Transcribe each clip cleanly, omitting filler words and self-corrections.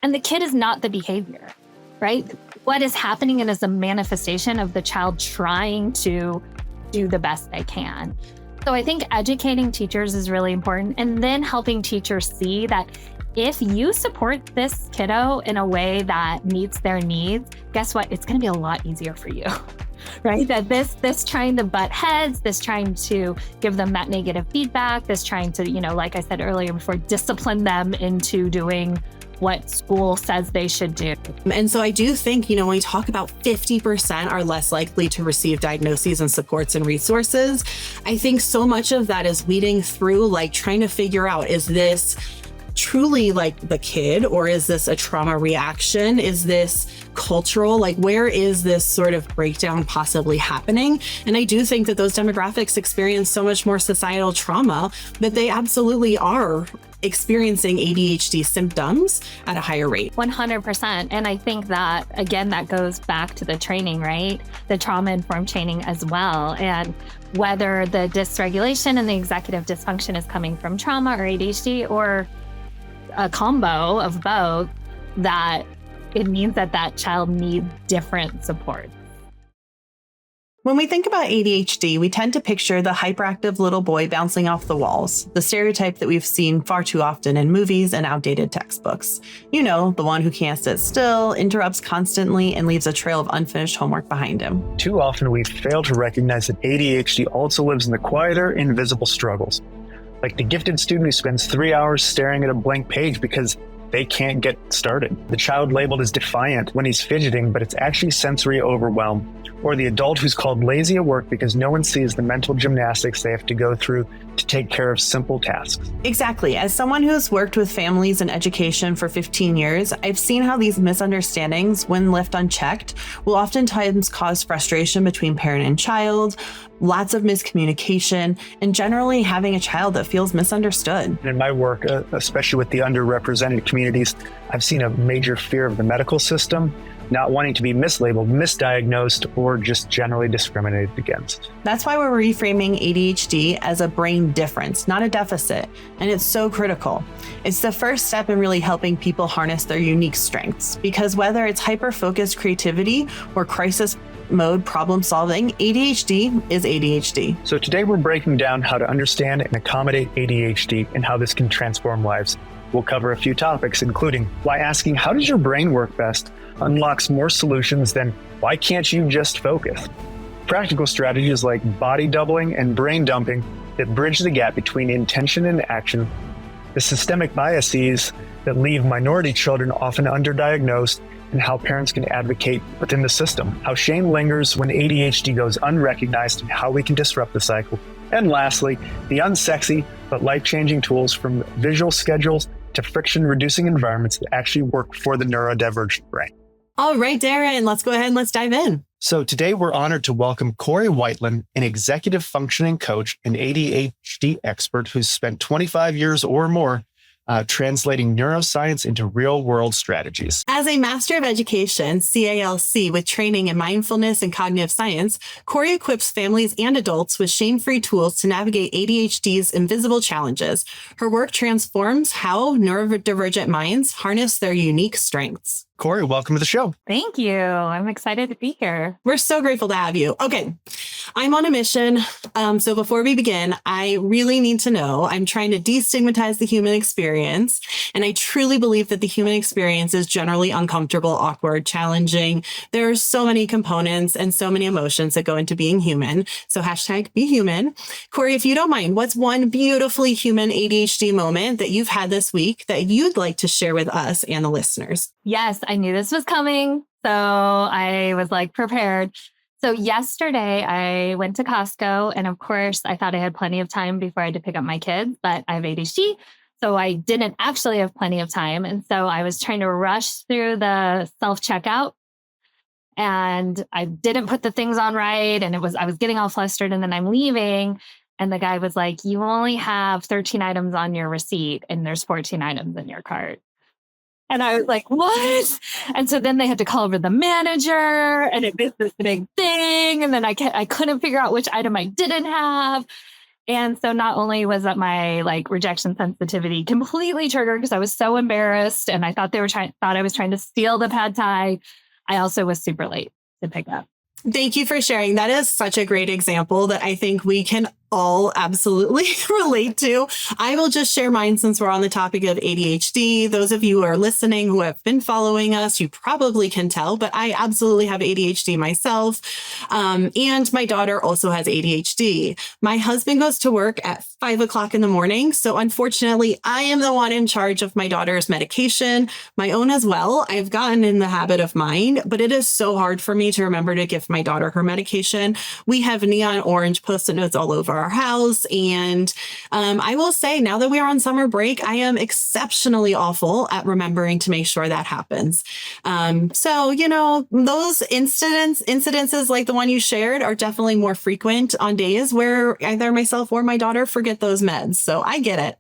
And the kid is not the behavior, right? What is happening is a manifestation of the child trying to do the best they can. So I think educating teachers is really important, and then helping teachers see that if you support this kiddo in a way that meets their needs, guess what? It's going to be a lot easier for you, right? That this trying to butt heads, this trying to give them that negative feedback, this trying to, like I said earlier before, discipline them into doing what school says they should do. And so I do think, when we talk about 50% are less likely to receive diagnoses and supports and resources, I think so much of that is weeding through, like trying to figure out, is this truly like the kid, or is this a trauma reaction? Is this cultural? Like, where is this sort of breakdown possibly happening? And I do think that those demographics experience so much more societal trauma that they absolutely are experiencing ADHD symptoms at a higher rate. 100%. And I think that, again, that goes back to the training, right? The trauma-informed training as well. And whether the dysregulation and the executive dysfunction is coming from trauma or ADHD or a combo of both, that it means that that child needs different support. When we think about ADHD, we tend to picture the hyperactive little boy bouncing off the walls, the stereotype that we've seen far too often in movies and outdated textbooks. The one who can't sit still, interrupts constantly, and leaves a trail of unfinished homework behind him. Too often we fail to recognize that ADHD also lives in the quieter, invisible struggles. Like the gifted student who spends 3 hours staring at a blank page because they can't get started. The child labeled as defiant when he's fidgeting, but it's actually sensory overwhelm. Or the adult who's called lazy at work because no one sees the mental gymnastics they have to go through to take care of simple tasks. Exactly. As someone who's worked with families and education for 15 years, I've seen how these misunderstandings, when left unchecked, will oftentimes cause frustration between parent and child, lots of miscommunication, and generally having a child that feels misunderstood. In my work, especially with the underrepresented communities, I've seen a major fear of the medical system, not wanting to be mislabeled, misdiagnosed, or just generally discriminated against. That's why we're reframing ADHD as a brain difference, not a deficit. And it's so critical. It's the first step in really helping people harness their unique strengths, because whether it's hyper-focused creativity or crisis mode problem solving, ADHD is ADHD. So today we're breaking down how to understand and accommodate ADHD and how this can transform lives. We'll cover a few topics, including why asking how does your brain work best unlocks more solutions than why can't you just focus? Practical strategies like body doubling and brain dumping that bridge the gap between intention and action, the systemic biases that leave minority children often underdiagnosed, and how parents can advocate within the system, how shame lingers when ADHD goes unrecognized, and how we can disrupt the cycle. And lastly, the unsexy but life-changing tools from visual schedules to friction-reducing environments that actually work for the neurodivergent brain. All right, Daren, let's go ahead and let's dive in. So today we're honored to welcome Corie Wightlin, an executive functioning coach and ADHD expert who's spent 25 years or more translating neuroscience into real-world strategies. As a Master of Education, CALC, with training in mindfulness and cognitive science, Corie equips families and adults with shame-free tools to navigate ADHD's invisible challenges. Her work transforms how neurodivergent minds harness their unique strengths. Corie, welcome to the show. Thank you. I'm excited to be here. We're so grateful to have you. Okay, I'm on a mission. So before we begin, I really need to know, I'm trying to destigmatize the human experience. And I truly believe that the human experience is generally uncomfortable, awkward, challenging. There are so many components and so many emotions that go into being human. So #BeHuman. Corie, if you don't mind, what's one beautifully human ADHD moment that you've had this week that you'd like to share with us and the listeners? Yes, I knew this was coming. So I was prepared. So yesterday I went to Costco, and of course I thought I had plenty of time before I had to pick up my kids, but I have ADHD. So I didn't actually have plenty of time. And so I was trying to rush through the self-checkout, and I didn't put the things on right. And I was getting all flustered, and then I'm leaving. And the guy was like, you only have 13 items on your receipt and there's 14 items in your cart. And I was like, what? And so then they had to call over the manager, and it was this big thing. And then I couldn't figure out which item I didn't have. And so not only was that my like rejection sensitivity completely triggered because I was so embarrassed and I thought thought I was trying to steal the pad thai, I also was super late to pick up. Thank you for sharing. That is such a great example that I think we can all absolutely relate to. I will just share mine since we're on the topic of ADHD. Those of you who are listening who have been following us, you probably can tell, but I absolutely have ADHD myself. And my daughter also has ADHD. My husband goes to work at 5 o'clock in the morning. So unfortunately, I am the one in charge of my daughter's medication, my own as well. I've gotten in the habit of mine, but it is so hard for me to remember to give my daughter her medication. We have neon orange Post-it notes all over our house. And I will say, now that we are on summer break, I am exceptionally awful at remembering to make sure that happens. So, those incidences like the one you shared are definitely more frequent on days where either myself or my daughter forget those meds. So I get it.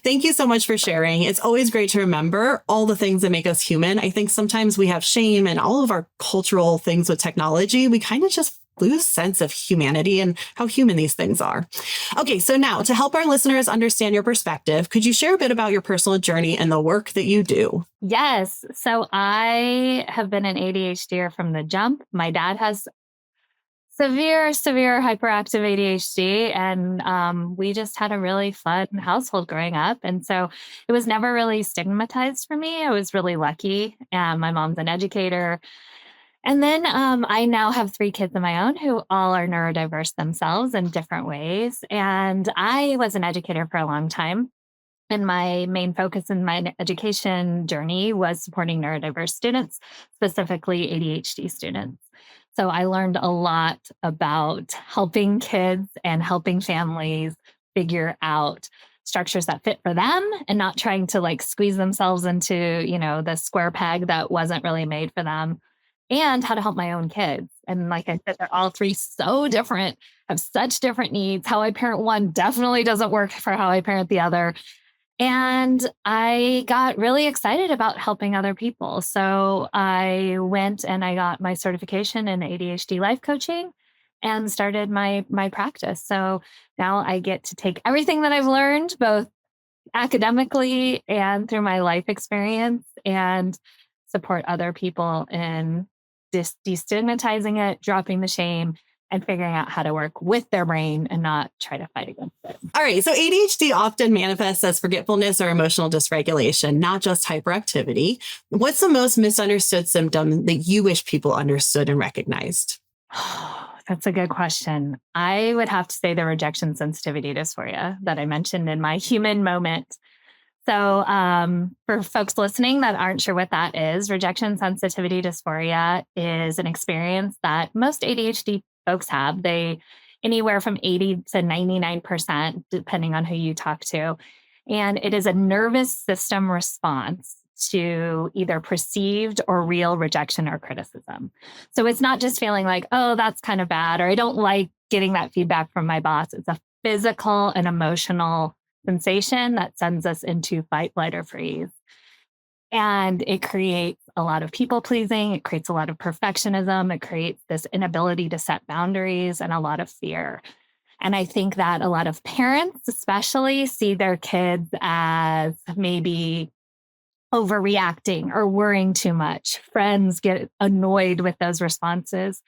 Thank you so much for sharing. It's always great to remember all the things that make us human. I think sometimes we have shame and all of our cultural things with technology. We kind of just lose sense of humanity and how human these things are. Okay, so now to help our listeners understand your perspective, could you share a bit about your personal journey and the work that you do? Yes. So I have been an ADHDer from the jump. My dad has severe hyperactive ADHD. And we just had a really fun household growing up. And so it was never really stigmatized for me. I was really lucky. My mom's an educator. And then I now have 3 kids of my own who all are neurodiverse themselves in different ways. And I was an educator for a long time. And my main focus in my education journey was supporting neurodiverse students, specifically ADHD students. So I learned a lot about helping kids and helping families figure out structures that fit for them and not trying to like squeeze themselves into, the square peg that wasn't really made for them. And how to help my own kids. And like I said, they're all 3 so different, have such different needs. How I parent one definitely doesn't work for how I parent the other. And I got really excited about helping other people. So I went and I got my certification in ADHD life coaching and started my practice. So now I get to take everything that I've learned, both academically and through my life experience, and support other people in destigmatizing it, dropping the shame, and figuring out how to work with their brain and not try to fight against it. All right. So ADHD often manifests as forgetfulness or emotional dysregulation, not just hyperactivity. What's the most misunderstood symptom that you wish people understood and recognized? That's a good question. I would have to say the rejection sensitivity dysphoria that I mentioned in my human moment. So for folks listening that aren't sure what that is, rejection sensitivity dysphoria is an experience that most ADHD folks have. They anywhere from 80 to 99%, depending on who you talk to. And it is a nervous system response to either perceived or real rejection or criticism. So it's not just feeling like, oh, that's kind of bad, or I don't like getting that feedback from my boss. It's a physical and emotional sensation that sends us into fight, flight, or freeze. And it creates a lot of people pleasing. It creates a lot of perfectionism. It creates this inability to set boundaries and a lot of fear. And I think that a lot of parents especially see their kids as maybe overreacting or worrying too much. Friends get annoyed with those responses.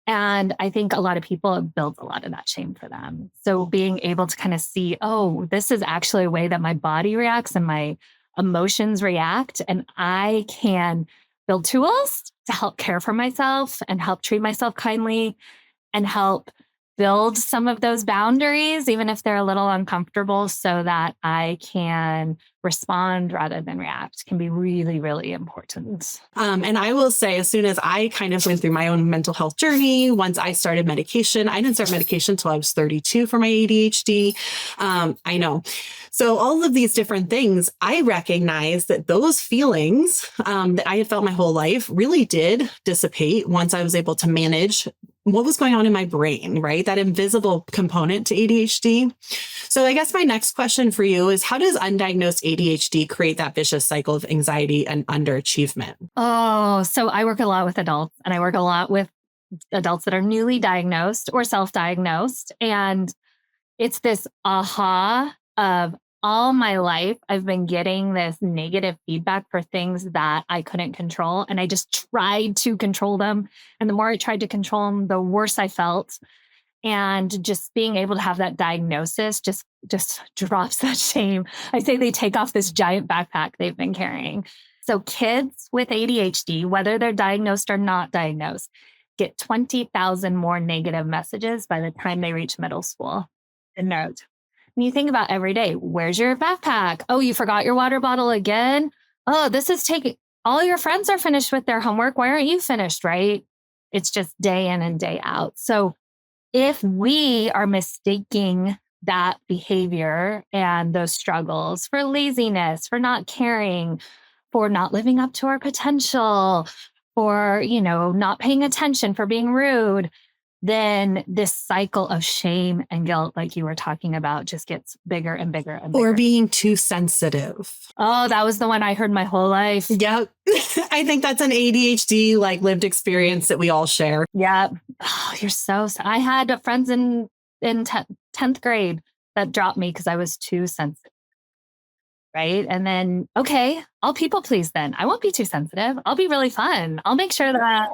And I think a lot of people have built a lot of that shame for them. So being able to kind of see, oh, this is actually a way that my body reacts and my emotions react. And I can build tools to help care for myself and help treat myself kindly and help build some of those boundaries, even if they're a little uncomfortable, so that I can respond rather than react, can be really, really important. And I will say, as soon as I kind of went through my own mental health journey, once I started medication, I didn't start medication until I was 32 for my ADHD. I know. So all of these different things, I recognize that those feelings that I had felt my whole life really did dissipate once I was able to manage what was going on in my brain, right? That invisible component to ADHD. So I guess my next question for you is, how does undiagnosed ADHD create that vicious cycle of anxiety and underachievement? Oh, so I work a lot with adults, and I work a lot with adults that are newly diagnosed or self-diagnosed. And it's this aha of all my life, I've been getting this negative feedback for things that I couldn't control. And I just tried to control them. And the more I tried to control them, the worse I felt. And just being able to have that diagnosis just drops that shame. I say they take off this giant backpack they've been carrying. So kids with ADHD, whether they're diagnosed or not diagnosed, get 20,000 more negative messages by the time they reach middle school. And note, and you think about every day, where's your backpack? Oh, you forgot your water bottle again? Oh, this is taking, all your friends are finished with their homework. Why aren't you finished, right? It's just day in and day out. So if we are mistaking that behavior and those struggles for laziness, for not caring, for not living up to our potential, for, not paying attention, for being rude, then this cycle of shame and guilt, like you were talking about, just gets bigger and bigger and bigger. Or being too sensitive. Oh, that was the one I heard my whole life. Yep. I think that's an ADHD lived experience that we all share. Yeah. Oh, I had friends in 10th grade that dropped me because I was too sensitive. Right. And then, okay, I'll people please then. I won't be too sensitive. I'll be really fun. I'll make sure that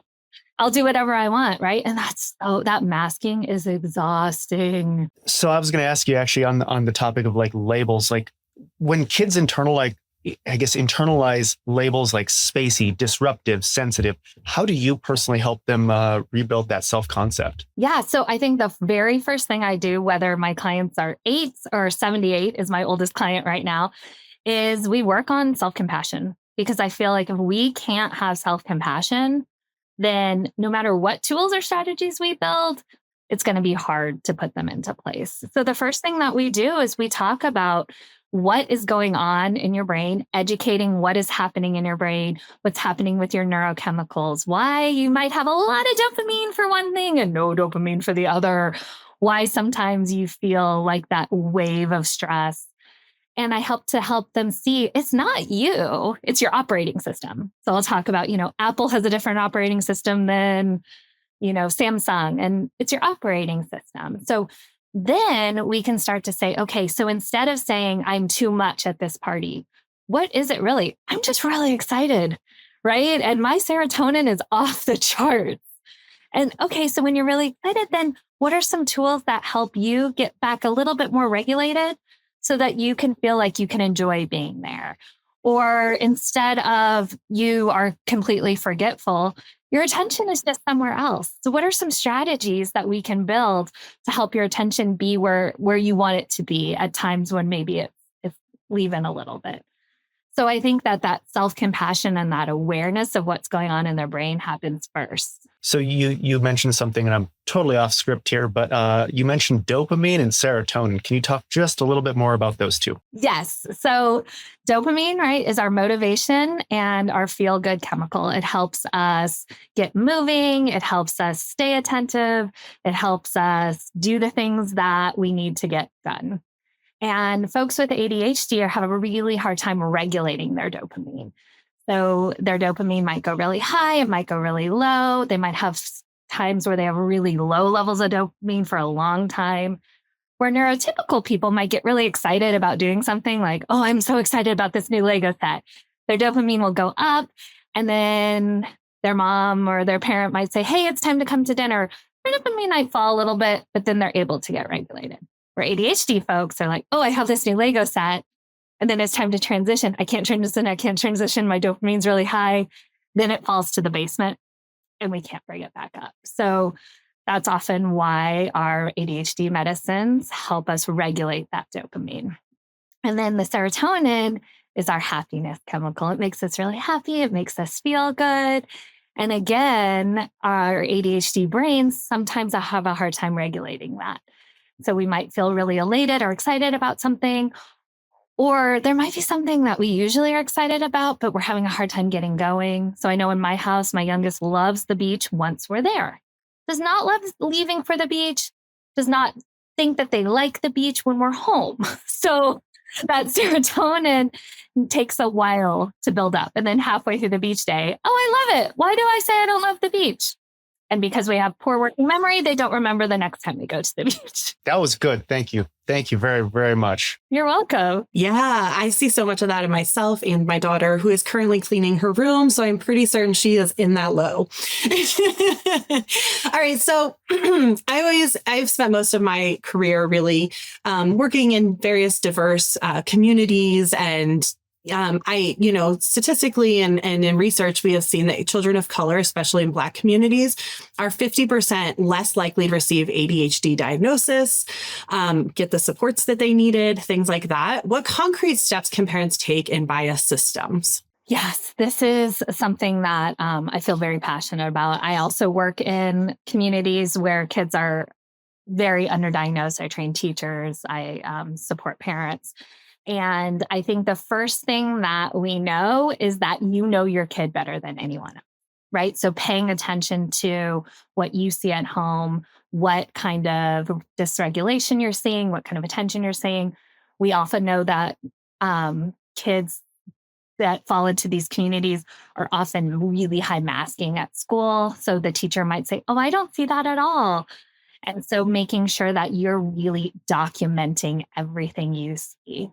I'll do whatever I want. Right. And that masking is exhausting. So I was going to ask you actually on the topic of labels, when kids internalize labels like spacey, disruptive, sensitive, how do you personally help them rebuild that self-concept? Yeah. So I think the very first thing I do, whether my clients are 8 or 78 is my oldest client right now, is we work on self-compassion, because I feel like if we can't have self-compassion, then no matter what tools or strategies we build, it's going to be hard to put them into place. So the first thing that we do is we talk about what is going on in your brain, educating what is happening in your brain, what's happening with your neurochemicals, why you might have a lot of dopamine for one thing and no dopamine for the other, why sometimes you feel like that wave of stress. And I help them see it's not you, it's your operating system. So I'll talk about, Apple has a different operating system than, Samsung, and it's your operating system. So then we can start to say, okay, so instead of saying I'm too much at this party, what is it really? I'm just really excited, right? And my serotonin is off the charts. And okay, so when you're really excited, then what are some tools that help you get back a little bit more regulated so that you can feel like you can enjoy being there? Or instead of you are completely forgetful, your attention is just somewhere else. So what are some strategies that we can build to help your attention be where you want it to be at times when maybe it's leaving a little bit? So I think that self-compassion and that awareness of what's going on in their brain happens first. So you mentioned something, and I'm totally off script here, but you mentioned dopamine and serotonin. Can you talk just a little bit more about those two? Yes. So dopamine, right, is our motivation and our feel-good chemical. It helps us get moving. It helps us stay attentive. It helps us do the things that we need to get done. And folks with ADHD have a really hard time regulating their dopamine. So their dopamine might go really high, it might go really low. They might have times where they have really low levels of dopamine for a long time, where neurotypical people might get really excited about doing something like, oh, I'm so excited about this new Lego set. Their dopamine will go up, and then their mom or their parent might say, hey, it's time to come to dinner. Their dopamine might fall a little bit, but then they're able to get regulated. Where ADHD folks are like, oh, I have this new Lego set, and then it's time to transition. I can't transition. My dopamine's really high. Then it falls to the basement and we can't bring it back up. So that's often why our ADHD medicines help us regulate that dopamine. And then the serotonin is our happiness chemical. It makes us really happy. It makes us feel good. And again, our ADHD brains sometimes have a hard time regulating that. So we might feel really elated or excited about something, or there might be something that we usually are excited about, but we're having a hard time getting going. So I know in my house, my youngest loves the beach once we're there, does not love leaving for the beach, does not think that they like the beach when we're home. So that serotonin takes a while to build up. And then halfway through the beach day, oh, I love it. Why do I say I don't love the beach? And because we have poor working memory, they don't remember the next time we go to the beach. That was good. Thank you. Thank you very, very much. You're welcome. Yeah, I see so much of that in myself and my daughter, who is currently cleaning her room. So I'm pretty certain she is in that low. All right. So I've spent most of my career really working in various diverse communities, and statistically and in research, we have seen that children of color, especially in Black communities, are 50% less likely to receive ADHD diagnosis, get the supports that they needed, things like that. What concrete steps can parents take in bias systems? Yes, this is something that I feel very passionate about. I also work in communities where kids are very underdiagnosed. I train teachers. I support parents. And I think the first thing that we know is that you know your kid better than anyone else, right? So paying attention to what you see at home, what kind of dysregulation you're seeing, what kind of attention you're seeing. We often know that kids that fall into these communities are often really high masking at school. So the teacher might say, "Oh, I don't see that at all." And so making sure that you're really documenting everything you see.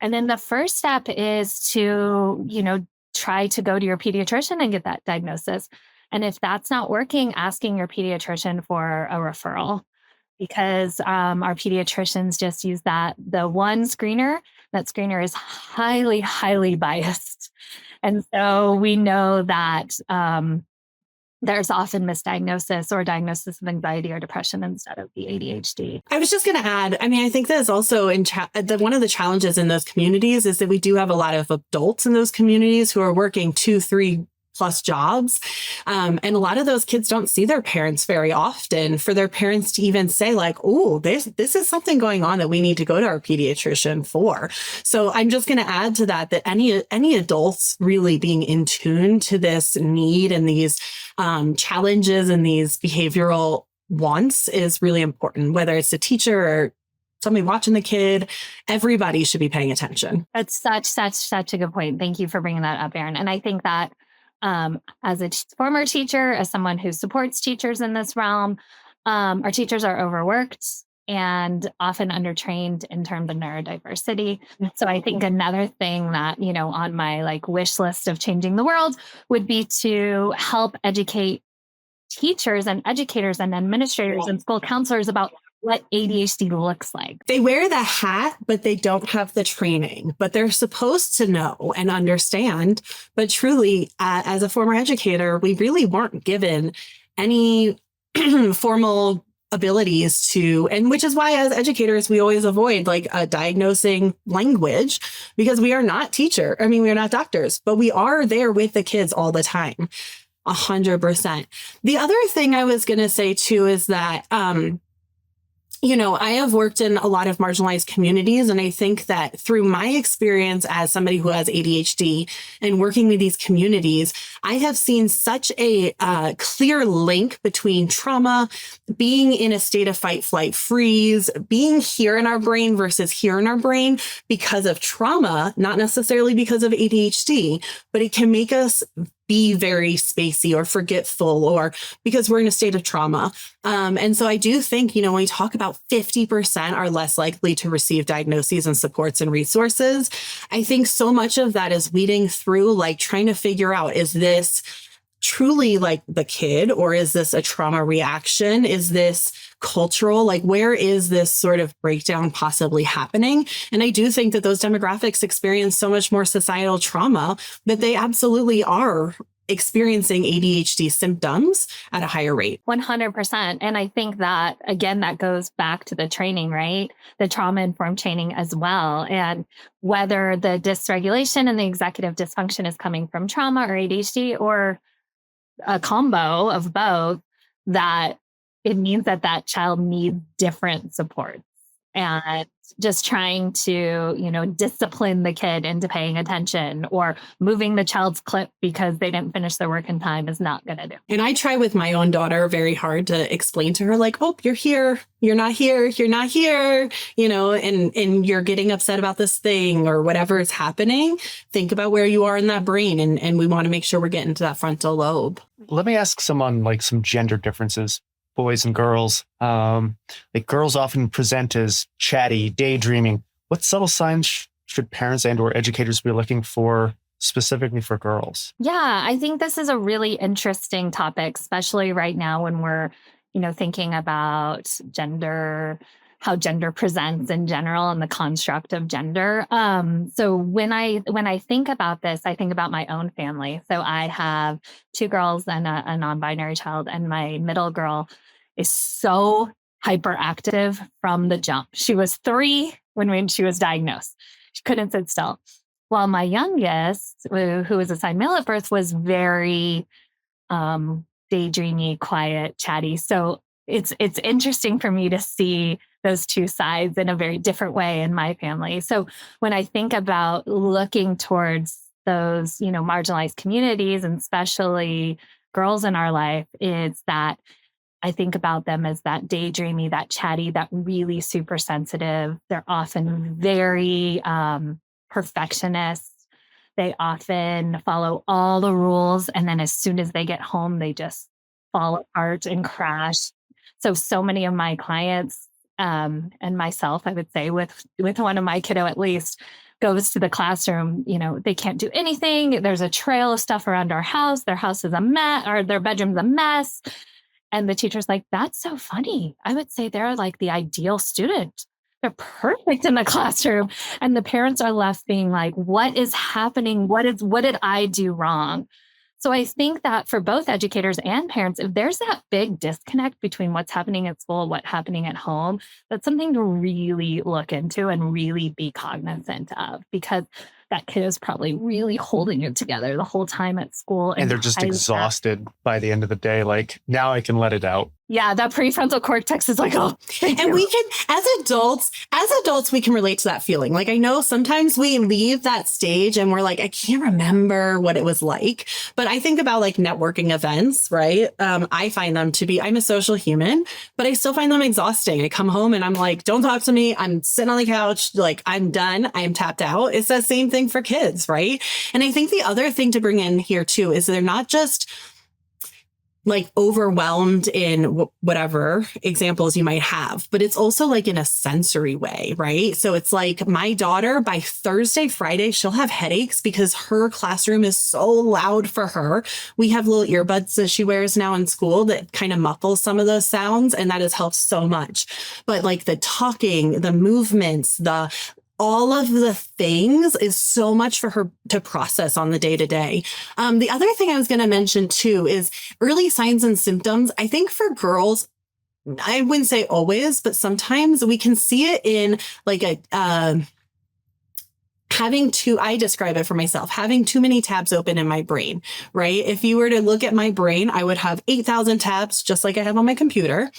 And then the first step is to, try to go to your pediatrician and get that diagnosis. And if that's not working, asking your pediatrician for a referral, because our pediatricians just use the one screener. That screener is highly, highly biased. And so we know that there's often misdiagnosis or diagnosis of anxiety or depression instead of the ADHD. I was just going to add, I think that is also one of the challenges in those communities is that we do have a lot of adults in those communities who are working 2-3 plus jobs. And a lot of those kids don't see their parents very often. For their parents to even say like, "Oh, this is something going on that we need to go to our pediatrician for." So I'm just going to add to that any adults really being in tune to this need and these challenges and these behavioral wants is really important, whether it's a teacher or somebody watching the kid. Everybody should be paying attention. That's such a good point. Thank you for bringing that up, Erin. And I think that as a former teacher, as someone who supports teachers in this realm, our teachers are overworked and often undertrained in terms of neurodiversity. So I think another thing that, on my wish list of changing the world would be to help educate teachers and educators and administrators and school counselors about what ADHD looks like. They wear the hat, but they don't have the training, but they're supposed to know and understand. But truly, as a former educator, we really weren't given any formal abilities to, and which is why as educators, we always avoid diagnosing language, because we are not we are not doctors, but we are there with the kids all the time. 100%. The other thing I was going to say too is that, I have worked in a lot of marginalized communities, and I think that through my experience as somebody who has ADHD and working with these communities, I have seen such a clear link between trauma, being in a state of fight, flight, freeze, being here in our brain versus here in our brain because of trauma, not necessarily because of ADHD, but it can make us be very spacey or forgetful, or because we're in a state of trauma. And so I do think, when we talk about 50% are less likely to receive diagnoses and supports and resources, I think so much of that is weeding through, trying to figure out, is this truly the kid, or is this a trauma reaction? Is this cultural? Where is this sort of breakdown possibly happening? And I do think that those demographics experience so much more societal trauma that they absolutely are experiencing ADHD symptoms at a higher rate. 100%. And I think that, again, that goes back to the training, right? The trauma-informed training as well. And whether the dysregulation and the executive dysfunction is coming from trauma or ADHD or a combo of both, that it means that child needs different supports. And just trying to, discipline the kid into paying attention or moving the child's clip because they didn't finish their work in time is not going to do. And I try with my own daughter very hard to explain to her, "Oh, you're here. You're not here. You're not here, and you're getting upset about this thing or whatever is happening. Think about where you are in that brain. And we want to make sure we're getting to that frontal lobe." let me ask someone like some gender differences, boys and girls. Like girls often present as chatty, daydreaming. What subtle signs should parents and or educators be looking for specifically for girls? Yeah, I think this is a really interesting topic, especially right now when we're, thinking about gender, how gender presents in general and the construct of gender. So when I think about this, I think about my own family. So I have two girls and a non-binary child, and my middle girl is so hyperactive from the jump. She was 3 when she was diagnosed. She couldn't sit still. While my youngest, who was assigned male at birth, was very daydreamy, quiet, chatty. So it's interesting for me to see those two sides in a very different way in my family. So when I think about looking towards those, marginalized communities, and especially girls in our life, is that I think about them as that daydreamy, that chatty, that really super sensitive. They're often very perfectionist. They often follow all the rules. And then as soon as they get home, they just fall apart and crash. So many of my clients and myself, I would say with one of my kiddo at least, goes to the classroom, they can't do anything. There's a trail of stuff around our house. Their house is a mess, or their bedroom's a mess. And the teacher's like, that's so funny. I would say they're like the ideal student. They're perfect in the classroom. And the parents are left being like, what is happening? What did I do wrong? So I think that for both educators and parents, if there's that big disconnect between what's happening at school and what's happening at home, that's something to really look into and really be cognizant of, because that kid is probably really holding it together the whole time at school. And they're just exhausted by the end of the day. Like, now I can let it out. Yeah, that prefrontal cortex is like, oh, and we can, as adults, we can relate to that feeling. Like, I know sometimes we leave that stage and we're like, I can't remember what it was like. But I think about like networking events, right? I find them to be, I'm a social human, but I still find them exhausting. I come home and I'm like, don't talk to me. I'm sitting on the couch. Like, I'm done. I'm tapped out. It's that same thing for kids, right? And I think the other thing to bring in here too is they're not just like overwhelmed in whatever examples you might have, but it's also like in a sensory way, right? So it's like my daughter by Thursday, Friday, she'll have headaches because her classroom is so loud for her. We have little earbuds that she wears now in school that kind of muffles some of those sounds, and that has helped so much. But like the talking, the movements, all of the things is so much for her to process on the day to day. The other thing I was going to mention too is early signs and symptoms. I think for girls, I wouldn't say always, but sometimes we can see it in like I describe it for myself, having too many tabs open in my brain, right? If you were to look at my brain, I would have 8,000 tabs, just like I have on my computer,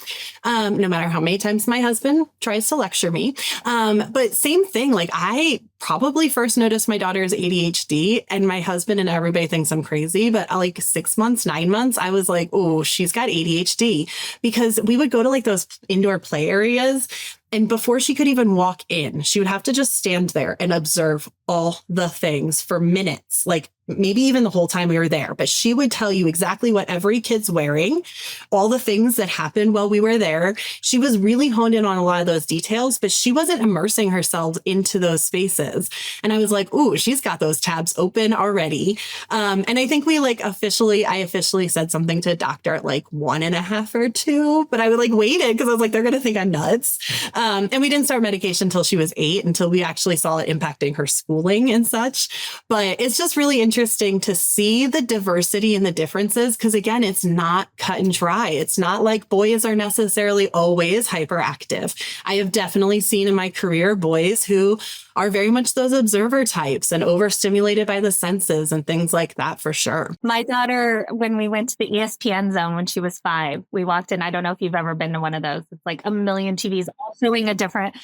no matter how many times my husband tries to lecture me. But same thing, like I probably first noticed my daughter's ADHD, and my husband and everybody thinks I'm crazy, but like 6 months, 9 months, I was like, oh, she's got ADHD, because we would go to like those indoor play areas. And before she could even walk in, she would have to just stand there and observe all the things for minutes, like maybe even the whole time we were there. But she would tell you exactly what every kid's wearing, all the things that happened while we were there. She was really honed in on a lot of those details, but she wasn't immersing herself into those spaces. And I was like, ooh, she's got those tabs open already. And I think I officially said something to a doctor at like 1.5 or 2, but I would like waited because I was like, they're going to think I'm nuts. And we didn't start medication until she was 8, until we actually saw it impacting her schooling and such. But it's just really interesting to see the diversity and the differences, because again, it's not cut and dry. It's not like boys are necessarily always hyperactive. I have definitely seen in my career boys who are very much those observer types and overstimulated by the senses and things like that, for sure. My daughter, when we went to the ESPN zone when she was 5, we walked in. I don't know if you've ever been to one of those. It's like a million TVs all showing a different.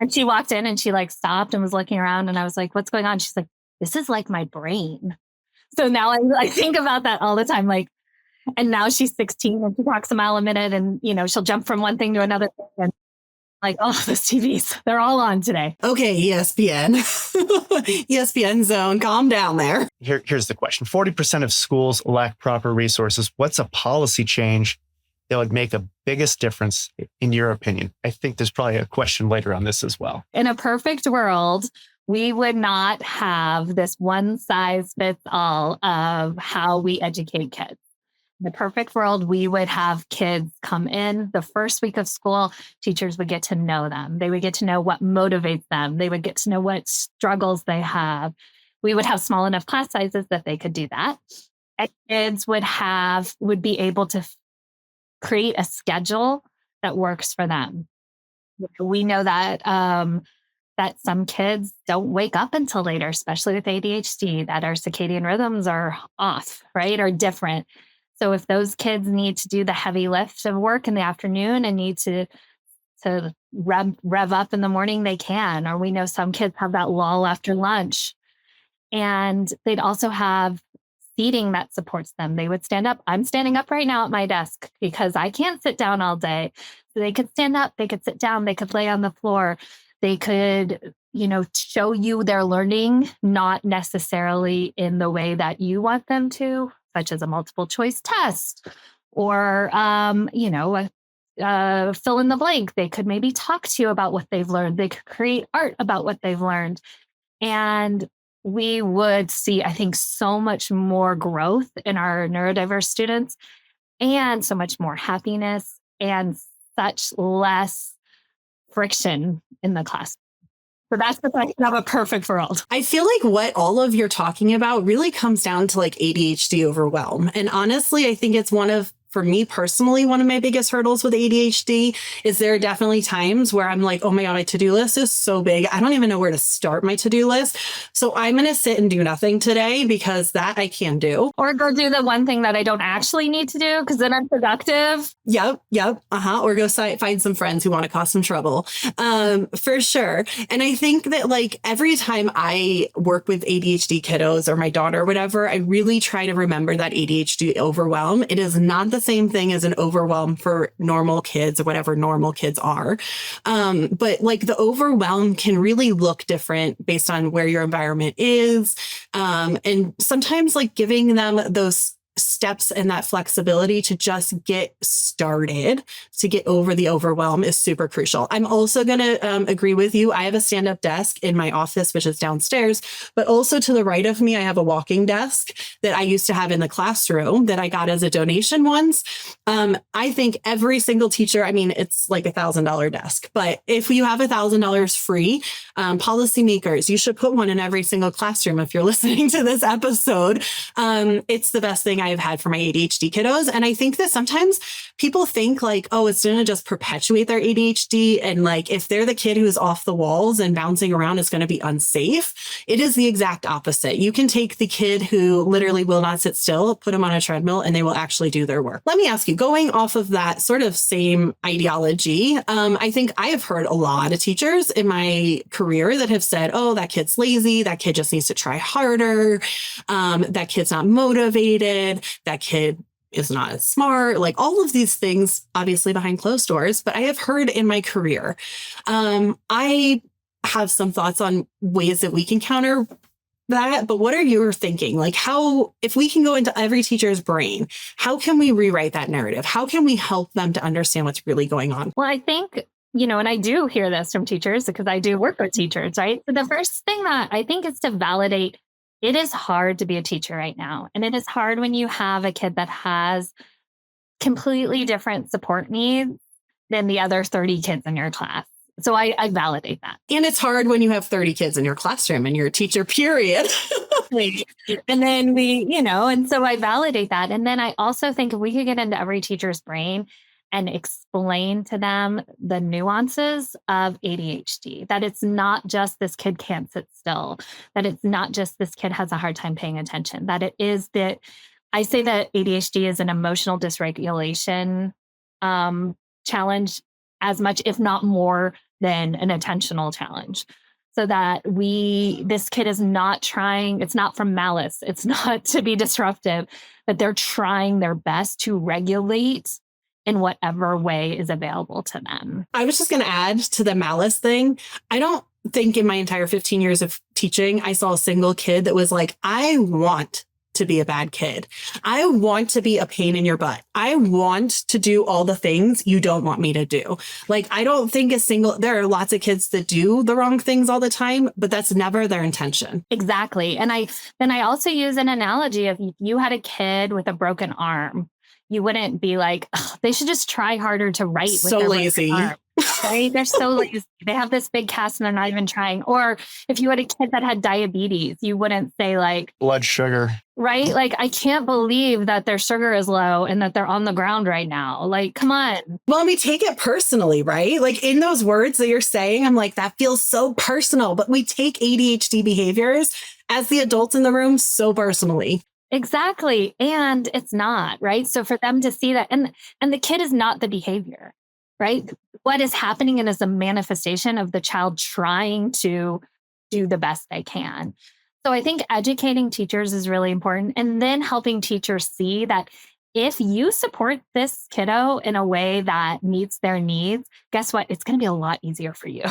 And she walked in and she like stopped and was looking around. And I was like, what's going on? She's like, this is like my brain. So now I think about that all the time. Like, and now she's 16 and she talks a mile a minute, and, she'll jump from one thing to another thing. And Like, oh, the TVs, they're all on today. Okay, ESPN. ESPN zone, calm down there. Here's the question. 40% of schools lack proper resources. What's a policy change that would make the biggest difference in your opinion? I think there's probably a question later on this as well. In a perfect world, we would not have this one size fits all of how we educate kids. In the perfect world, we would have kids come in the first week of school. Teachers would get to know them. They would get to know what motivates them. They would get to know what struggles they have. We would have small enough class sizes that they could do that. And kids would be able to create a schedule that works for them. We know that that some kids don't wake up until later, especially with ADHD, that our circadian rhythms are off, right? Or different. So if those kids need to do the heavy lift of work in the afternoon and need to rev up in the morning, they can. Or we know some kids have that lull after lunch. And they'd also have seating that supports them. They would stand up. I'm standing up right now at my desk because I can't sit down all day. So they could stand up, they could sit down, they could lay on the floor. They could, show you their learning, not necessarily in the way that you want them to, such as a multiple choice test or, fill in the blank. They could maybe talk to you about what they've learned. They could create art about what they've learned. And we would see, I think, so much more growth in our neurodiverse students and so much more happiness and such less friction in the class. So that's the question of a perfect world. I feel like what all of you're talking about really comes down to like ADHD overwhelm. And honestly, I think it's for me personally, one of my biggest hurdles with ADHD is there are definitely times where I'm like, oh my God, my to-do list is so big. I don't even know where to start my to-do list. So I'm going to sit and do nothing today because that I can do. Or go do the one thing that I don't actually need to do because then I'm productive. Yep. Or go find some friends who want to cause some trouble. For sure. And I think that like every time I work with ADHD kiddos or my daughter or whatever, I really try to remember that ADHD overwhelm. It is not the same thing as an overwhelm for normal kids or whatever normal kids are. But like the overwhelm can really look different based on where your environment is. And sometimes like giving them those steps and that flexibility to just get started to get over the overwhelm is super crucial. I'm also going to agree with you. I have a stand-up desk in my office, which is downstairs, but also to the right of me, I have a walking desk that I used to have in the classroom that I got as a donation once. I think every single teacher, it's like $1,000 desk, but if you have $1,000 free, policymakers, you should put one in every single classroom. If you're listening to this episode, it's the best thing I've had for my ADHD kiddos. And I think that sometimes people think like, oh, it's going to just perpetuate their ADHD. And like, if they're the kid who's off the walls and bouncing around, it's going to be unsafe. It is the exact opposite. You can take the kid who literally will not sit still, put them on a treadmill, and they will actually do their work. Let me ask you, going off of that sort of same ideology, I think I have heard a lot of teachers in my career that have said, oh, that kid's lazy. That kid just needs to try harder. That kid's not motivated. That kid is not as smart, like all of these things, obviously behind closed doors, but I have heard in my career. I have some thoughts on ways that we can counter that, but what are you thinking? Like if we can go into every teacher's brain, how can we rewrite that narrative? How can we help them to understand what's really going on? Well, I think, and I do hear this from teachers because I do work with teachers, right? So the first thing that I think is to validate. It is hard to be a teacher right now. And it is hard when you have a kid that has completely different support needs than the other 30 kids in your class. So I validate that. And it's hard when you have 30 kids in your classroom and you're a teacher, period. And then and so I validate that. And then I also think if we could get into every teacher's brain and explain to them the nuances of ADHD, that it's not just this kid can't sit still, that it's not just this kid has a hard time paying attention, that it is that I say that ADHD is an emotional dysregulation challenge as much, if not more than an attentional challenge. So that this kid is not trying, it's not from malice, it's not to be disruptive, but they're trying their best to regulate in whatever way is available to them. I was just going to add to the malice thing. I don't think in my entire 15 years of teaching, I saw a single kid that was like, I want to be a bad kid. I want to be a pain in your butt. I want to do all the things you don't want me to do. Like, I don't think there are lots of kids that do the wrong things all the time, but that's never their intention. Exactly. And I also use an analogy of if you had a kid with a broken arm, you wouldn't be like, they should just try harder to write. So lazy. Right? They're so lazy. They have this big cast and they're not even trying. Or if you had a kid that had diabetes, you wouldn't say like blood sugar. Right? Like, I can't believe that their sugar is low and that they're on the ground right now. Like, come on. Well, we take it personally, right? Like in those words that you're saying, I'm like, that feels so personal. But we take ADHD behaviors as the adults in the room so personally. Exactly. And it's not, right? So for them to see that, and the kid is not the behavior, right? What is happening is a manifestation of the child trying to do the best they can. So I think educating teachers is really important, and then helping teachers see that if you support this kiddo in a way that meets their needs, guess what? It's going to be a lot easier for you.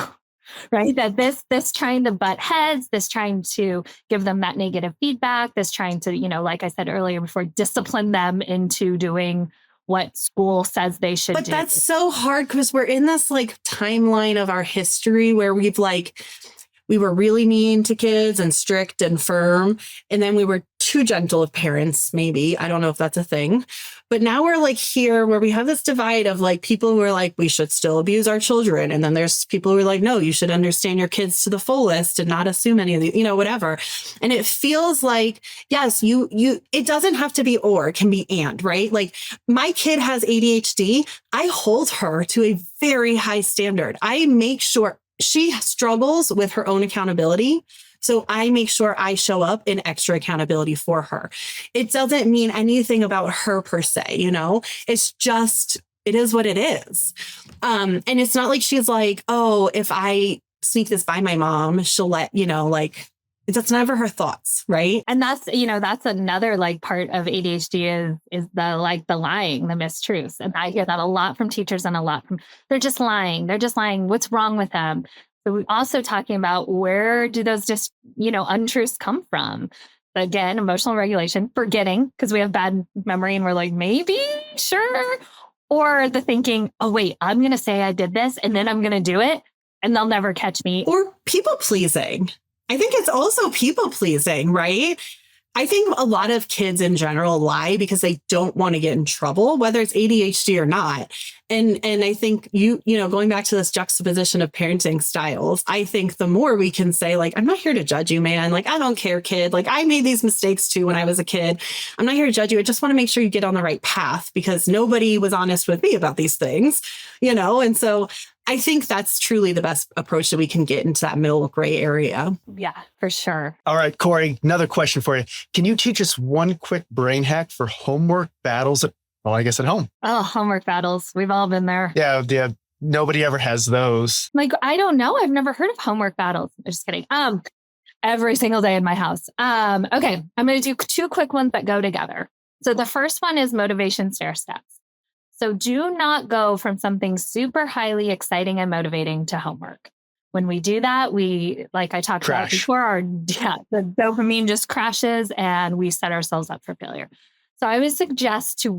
Right? That this trying to butt heads, this trying to give them that negative feedback, this trying to, like I said earlier before, discipline them into doing what school says they should do. But that's so hard because we're in this like timeline of our history where we were really mean to kids and strict and firm. And then we were too gentle of parents, maybe. I don't know if that's a thing. But now we're like here where we have this divide of like people who are like, we should still abuse our children. And then there's people who are like, no, you should understand your kids to the fullest and not assume any of the, whatever. And it feels like, yes, it doesn't have to be or, it can be and, right? Like my kid has ADHD. I hold her to a very high standard. I make sure she struggles with her own accountability. So I make sure I show up in extra accountability for her. It doesn't mean anything about her per se, it's just, it is what it is. And it's not like she's like, oh, if I sneak this by my mom, she'll let, that's never her thoughts. Right. And that's another like part of ADHD is the lying, the mistruths. And I hear that a lot from teachers and a lot from, they're just lying. What's wrong with them? So we're also talking about where do those just, untruths come from? Again, emotional regulation, forgetting because we have bad memory and we're like, maybe, sure. Or the thinking, oh, wait, I'm going to say I did this and then I'm going to do it and they'll never catch me. Or people pleasing. I think it's also people pleasing, right? I think a lot of kids in general lie because they don't want to get in trouble, whether it's ADHD or not. And I think going back to this juxtaposition of parenting styles, I think the more we can say, like, I'm not here to judge you, man. Like, I don't care, kid. Like, I made these mistakes too when I was a kid. I'm not here to judge you. I just want to make sure you get on the right path because nobody was honest with me about these things, And so I think that's truly the best approach that we can get into that middle gray area. Yeah, for sure. All right, Corie, another question for you. Can you teach us one quick brain hack for homework battles at home? Oh, homework battles. We've all been there. Yeah. Nobody ever has those. Like, I don't know. I've never heard of homework battles. I'm just kidding. Every single day in my house. Okay. I'm going to do two quick ones that go together. So the first one is motivation stair steps. So do not go from something super highly exciting and motivating to homework. When we do that, we, like I talked about before, the dopamine just crashes and we set ourselves up for failure. So I would suggest to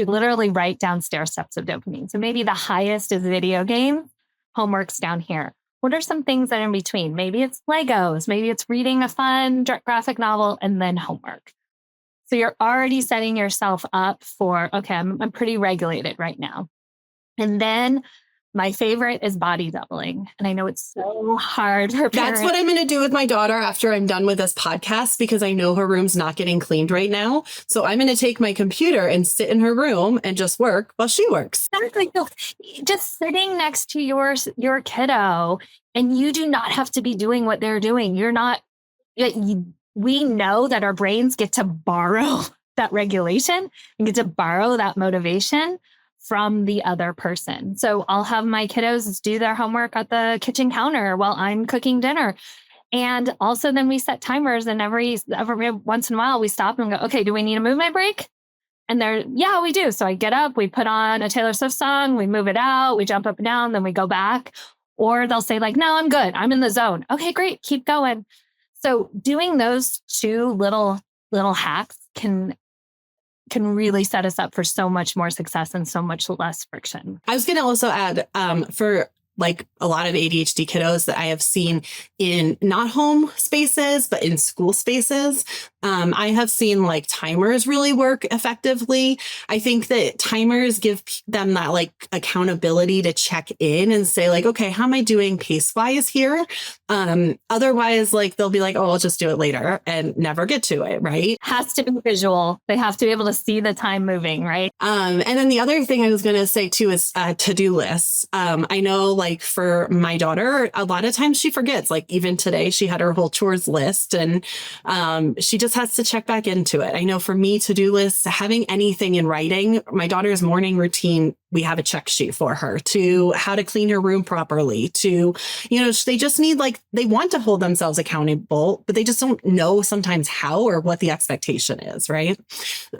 literally write down stair steps of dopamine. So maybe the highest is video game, homework's down here. What are some things that are in between? Maybe it's Legos, maybe it's reading a fun graphic novel and then homework. So you're already setting yourself up for, okay, I'm pretty regulated right now. And then my favorite is body doubling. And I know it's so hard for parents. That's what I'm going to do with my daughter after I'm done with this podcast, because I know her room's not getting cleaned right now. So I'm going to take my computer and sit in her room and just work while she works. Exactly. Just sitting next to your kiddo, and you do not have to be doing what they're doing. We know that our brains get to borrow that regulation and get to borrow that motivation from the other person. So I'll have my kiddos do their homework at the kitchen counter while I'm cooking dinner. And also then we set timers, and every once in a while we stop and go, okay, do we need a movement break? And they're, yeah, we do. So I get up, we put on a Taylor Swift song, we move it out, we jump up and down, then we go back. Or they'll say like, no, I'm good. I'm in the zone. Okay, great. Keep going. So doing those two little hacks can really set us up for so much more success and so much less friction. I was going to also add for like a lot of ADHD kiddos that I have seen in not home spaces, but in school spaces, I have seen like timers really work effectively. I think that timers give them that like accountability to check in and say like, okay, how am I doing pace wise here? Otherwise, like they'll be like, oh, I'll just do it later and never get to it. Right. Has to be visual. They have to be able to see the time moving. Right. And then the other thing I was going to say too is to-do lists. I know like for my daughter, a lot of times she forgets, like even today she had her whole chores list and she just has to check back into it. I know for me, to-do lists, having anything in writing, my daughter's morning routine, we have a check sheet for her to how to clean her room properly to, they just need like, they want to hold themselves accountable, but they just don't know sometimes how or what the expectation is. Right.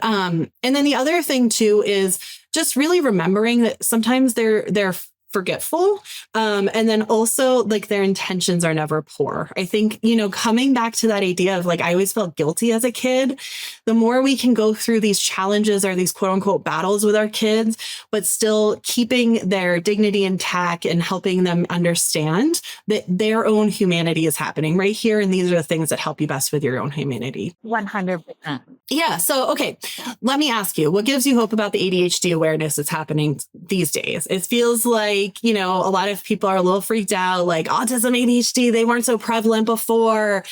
And then the other thing too, is just really remembering that sometimes they're forgetful. And then also like their intentions are never poor. I think, coming back to that idea of like, I always felt guilty as a kid. The more we can go through these challenges or these quote unquote battles with our kids, but still keeping their dignity intact and helping them understand that their own humanity is happening right here. And these are the things that help you best with your own humanity. 100%. Yeah. So, okay, let me ask you, what gives you hope about the ADHD awareness that's happening these days? It feels like, a lot of people are a little freaked out, like autism, ADHD, they weren't so prevalent before.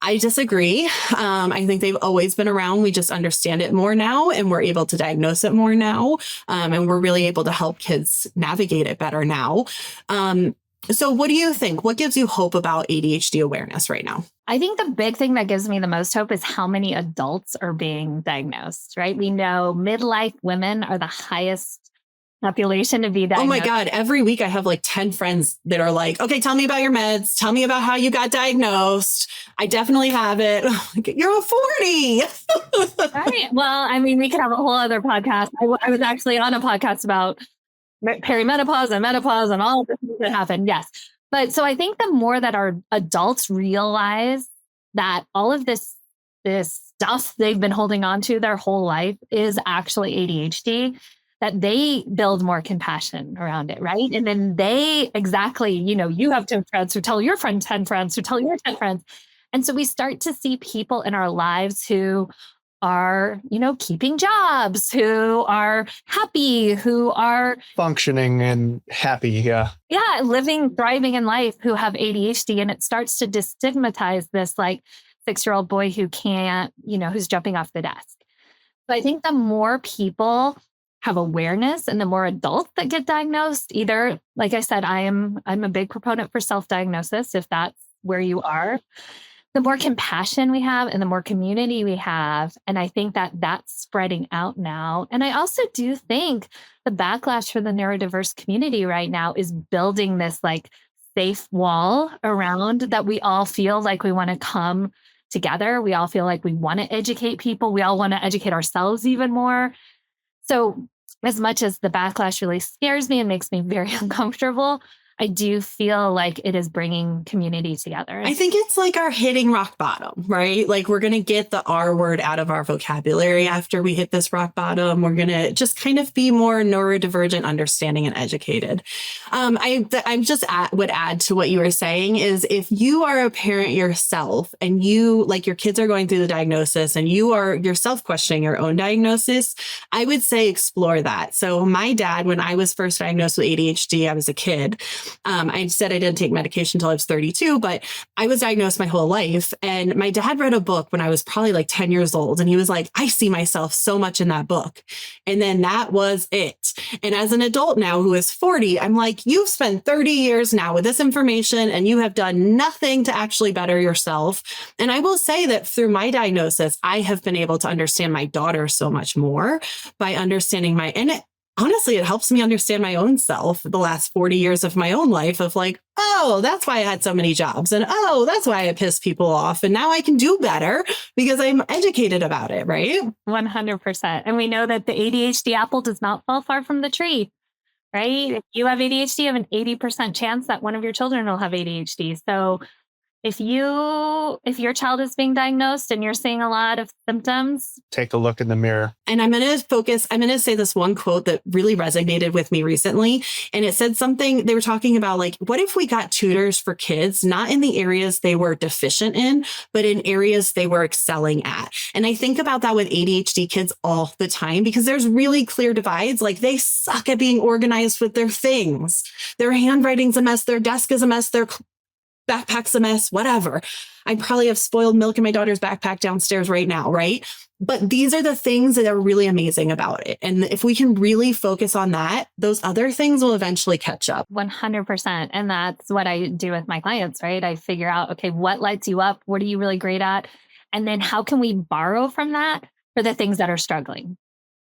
I disagree. I think they've always been around. We just understand it more now and we're able to diagnose it more now. And we're really able to help kids navigate it better now. So what do you think? What gives you hope about ADHD awareness right now? I think the big thing that gives me the most hope is how many adults are being diagnosed, right? We know midlife women are the highest population to be diagnosed. Oh my God. Every week I have like 10 friends that are like, okay, tell me about your meds. Tell me about how you got diagnosed. I definitely have it. You're 40. Right. Well, I mean, we could have a whole other podcast. I was actually on a podcast about perimenopause and menopause and all of the things that happen. Yes. But so I think the more that our adults realize that all of this stuff they've been holding on to their whole life is actually ADHD, that they build more compassion around it, right? And then they exactly, you have 10 friends who tell your friend 10 friends who tell your 10 friends. And so we start to see people in our lives who are, keeping jobs, who are happy, who are functioning and happy. Yeah. Yeah. Living, thriving in life, who have ADHD. And it starts to destigmatize this like 6-year-old boy who can't, who's jumping off the desk. So I think the more people have awareness and the more adults that get diagnosed, either, like I said, I'm a big proponent for self-diagnosis, if that's where you are, the more compassion we have and the more community we have. And I think that that's spreading out now. And I also do think the backlash for the neurodiverse community right now is building this like safe wall around that we all feel like we want to come together. We all feel like we want to educate people. We all want to educate ourselves even more. So as much as the backlash really scares me and makes me very uncomfortable, I do feel like it is bringing community together. I think it's like our hitting rock bottom, right? Like we're going to get the R word out of our vocabulary after we hit this rock bottom. We're going to just kind of be more neurodivergent, understanding and educated. Would add to what you were saying is if you are a parent yourself and you like your kids are going through the diagnosis and you are yourself questioning your own diagnosis, I would say explore that. So my dad, when I was first diagnosed with ADHD, I was a kid. I said I didn't take medication until I was 32, but I was diagnosed my whole life. And my dad read a book when I was probably like 10 years old. And he was like, I see myself so much in that book. And then that was it. And as an adult now who is 40, I'm like, you've spent 30 years now with this information and you have done nothing to actually better yourself. And I will say that through my diagnosis, I have been able to understand my daughter so much more by understanding honestly, it helps me understand my own self the last 40 years of my own life of like, oh, that's why I had so many jobs. And oh, that's why I piss people off. And now I can do better because I'm educated about it, right? 100%. And we know that the ADHD apple does not fall far from the tree, right? If you have ADHD, you have an 80% chance that one of your children will have ADHD. So if your child is being diagnosed and you're seeing a lot of symptoms, take a look in the mirror. And I'm going to say this one quote that really resonated with me recently. And it said something, they were talking about like, what if we got tutors for kids, not in the areas they were deficient in, but in areas they were excelling at. And I think about that with ADHD kids all the time because there's really clear divides. Like they suck at being organized with their things. Their handwriting's a mess. Their desk is a mess. Their backpack's a mess, whatever. I probably have spoiled milk in my daughter's backpack downstairs right now, right? But these are the things that are really amazing about it. And if we can really focus on that, those other things will eventually catch up. 100%. And that's what I do with my clients, right? I figure out, okay, what lights you up? What are you really great at? And then how can we borrow from that for the things that are struggling?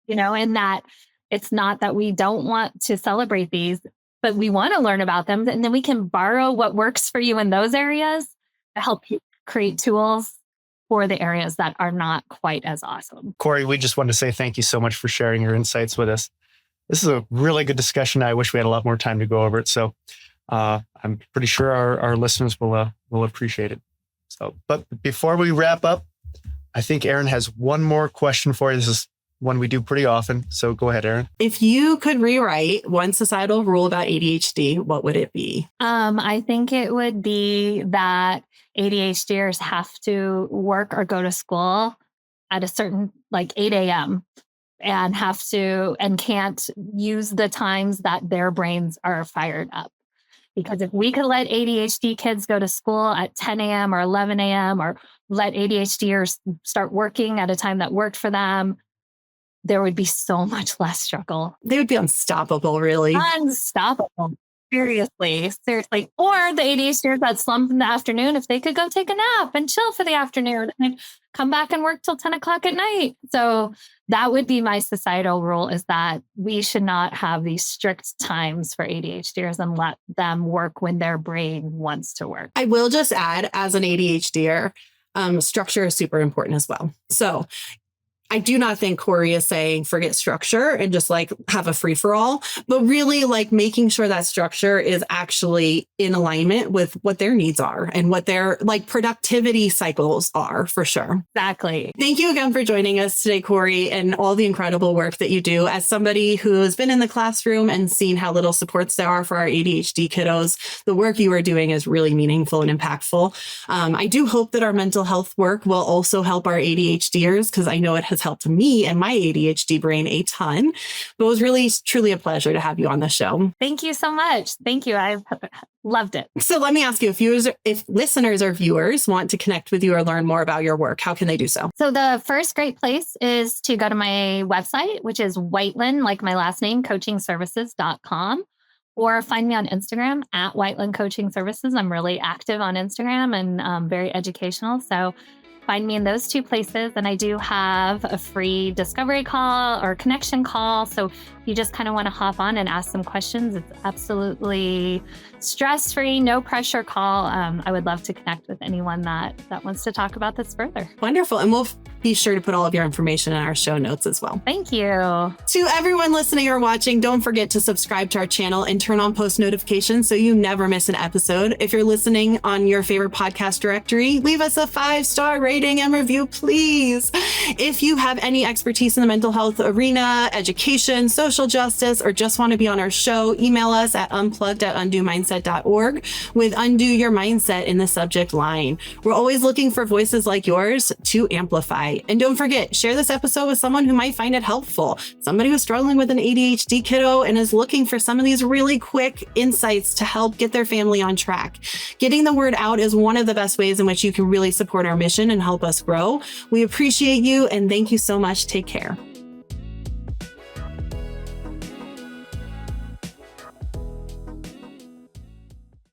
And that it's not that we don't want to celebrate these, but we want to learn about them. And then we can borrow what works for you in those areas to help you create tools for the areas that are not quite as awesome. Corie, we just want to say thank you so much for sharing your insights with us. This is a really good discussion. I wish we had a lot more time to go over it. So I'm pretty sure our listeners will appreciate it. But before we wrap up, I think Erin has one more question for you. This is one we do pretty often. So go ahead, Erin. If you could rewrite one societal rule about ADHD, what would it be? I think it would be that ADHDers have to work or go to school at a certain, like 8 a.m. and can't use the times that their brains are fired up. Because if we could let ADHD kids go to school at 10 a.m. or 11 a.m. or let ADHDers start working at a time that worked for them, there would be so much less struggle. They would be unstoppable, really. Unstoppable. Seriously. Or the ADHDers that slump in the afternoon, if they could go take a nap and chill for the afternoon and come back and work till 10 o'clock at night. So that would be my societal rule, is that we should not have these strict times for ADHDers and let them work when their brain wants to work. I will just add, as an ADHDer, structure is super important as well. So I do not think Corie is saying forget structure and just like have a free for all, but really like making sure that structure is actually in alignment with what their needs are and what their like productivity cycles are, for sure. Exactly. Thank you again for joining us today, Corie, and all the incredible work that you do. As somebody who has been in the classroom and seen how little supports there are for our ADHD kiddos, the work you are doing is really meaningful and impactful. I do hope that our mental health work will also help our ADHDers, because I know it has helped me and my ADHD brain a ton. But it was really, truly a pleasure to have you on the show. Thank you so much. Thank you. I've loved it. So let me ask you, if listeners or viewers want to connect with you or learn more about your work, how can they do so? So the first great place is to go to my website, which is Wightlin, like my last name, coachingservices.com, or find me on Instagram at Wightlin Coaching Services. I'm really active on Instagram and very educational. So find me in those two places. And I do have a free discovery call or connection call. So if you just kind of want to hop on and ask some questions, it's absolutely stress-free, no pressure call. I would love to connect with anyone that wants to talk about this further. Wonderful. And we'll be sure to put all of your information in our show notes as well. Thank you. To everyone listening or watching, don't forget to subscribe to our channel and turn on post notifications so you never miss an episode. If you're listening on your favorite podcast directory, leave us a 5-star rating and review, please. If you have any expertise in the mental health arena, education, social justice, or just want to be on our show, email us at unplugged@undomindset.org with Undo Your Mindset in the subject line. We're always looking for voices like yours to amplify. And don't forget, share this episode with someone who might find it helpful. Somebody who's struggling with an ADHD kiddo and is looking for some of these really quick insights to help get their family on track. Getting the word out is one of the best ways in which you can really support our mission and help us grow. We appreciate you and thank you so much. Take care.